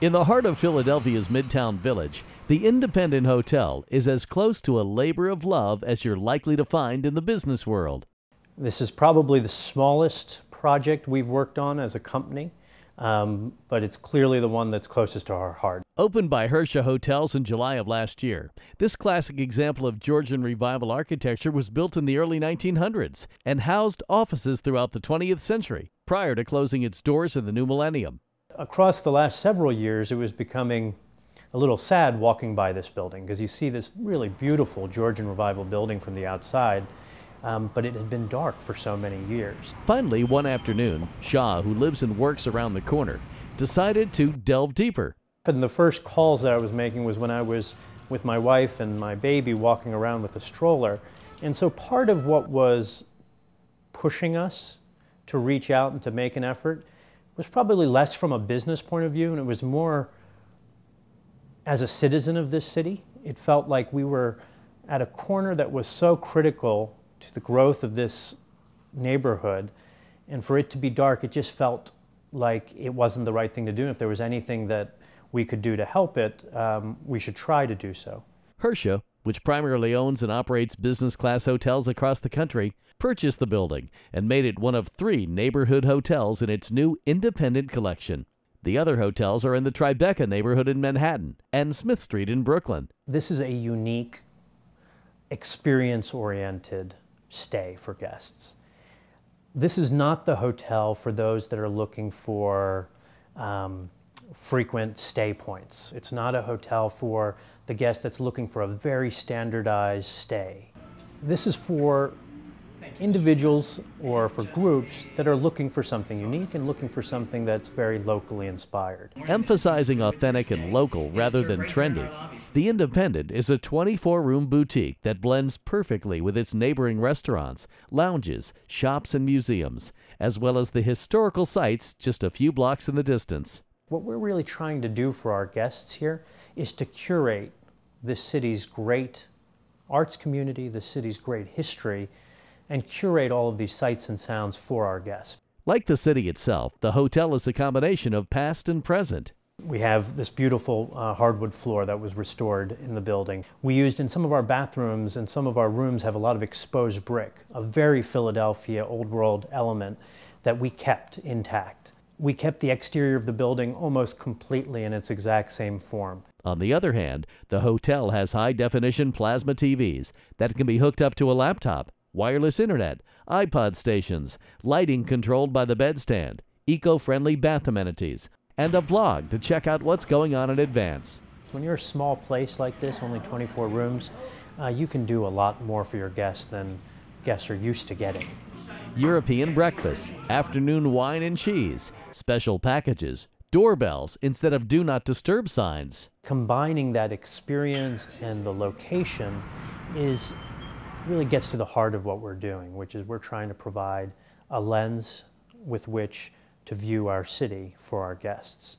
In the heart of Philadelphia's Midtown Village, the Independent Hotel is as close to a labor of love as you're likely to find in the business world. This is probably the smallest project we've worked on as a company, but it's clearly the one that's closest to our heart. Opened by Hersha Hotels in July of last year, this classic example of Georgian-Revival architecture was built in the early 1900s and housed offices throughout the 20th century, prior to closing its doors in the new millennium. Across the last several years, it was becoming a little sad walking by this building because you see this really beautiful Georgian-Revival building from the outside, but it had been dark for so many years. Finally, one afternoon, Shah, who lives and works around the corner, decided to delve deeper. And the first calls that I was making was when I was with my wife and my baby walking around with a stroller. And so part of what was pushing us to reach out and to make an effort was probably less from a business point of view, and it was more as a citizen of this city. It felt like we were at a corner that was so critical to the growth of this neighborhood, and for it to be dark, it just felt like it wasn't the right thing to do. And if there was anything that we could do to help it, we should try to do so. Hersha, which primarily owns and operates business-class hotels across the country, purchased the building and made it one of 3 neighborhood hotels in its new Independent collection. The other hotels are in the Tribeca neighborhood in Manhattan and Smith Street in Brooklyn. This is a unique, experience-oriented stay for guests. This is not the hotel for those that are looking for frequent stay points. It's not a hotel for the guest that's looking for a very standardized stay. This is for individuals or for groups that are looking for something unique and looking for something that's very locally inspired. Emphasizing authentic and local rather than trendy, the Independent is a 24-room boutique that blends perfectly with its neighboring restaurants, lounges, shops, and museums, as well as the historical sites just a few blocks in the distance. What we're really trying to do for our guests here is to curate this city's great arts community, the city's great history, and curate all of these sights and sounds for our guests. Like the city itself, the hotel is a combination of past and present. We have this beautiful hardwood floor that was restored in the building. We used in some of our bathrooms, and some of our rooms have a lot of exposed brick, a very Philadelphia old world element that we kept intact. We kept the exterior of the building almost completely in its exact same form. On the other hand, the hotel has high-definition plasma TVs that can be hooked up to a laptop, wireless internet, iPod stations, lighting controlled by the bedstand, eco-friendly bath amenities, and a blog to check out what's going on in advance. When you're a small place like this, only 24 rooms, you can do a lot more for your guests than guests are used to getting. European breakfast, afternoon wine and cheese, special packages, doorbells instead of do not disturb signs. Combining that experience and the location really gets to the heart of what we're doing, which is we're trying to provide a lens with which to view our city for our guests.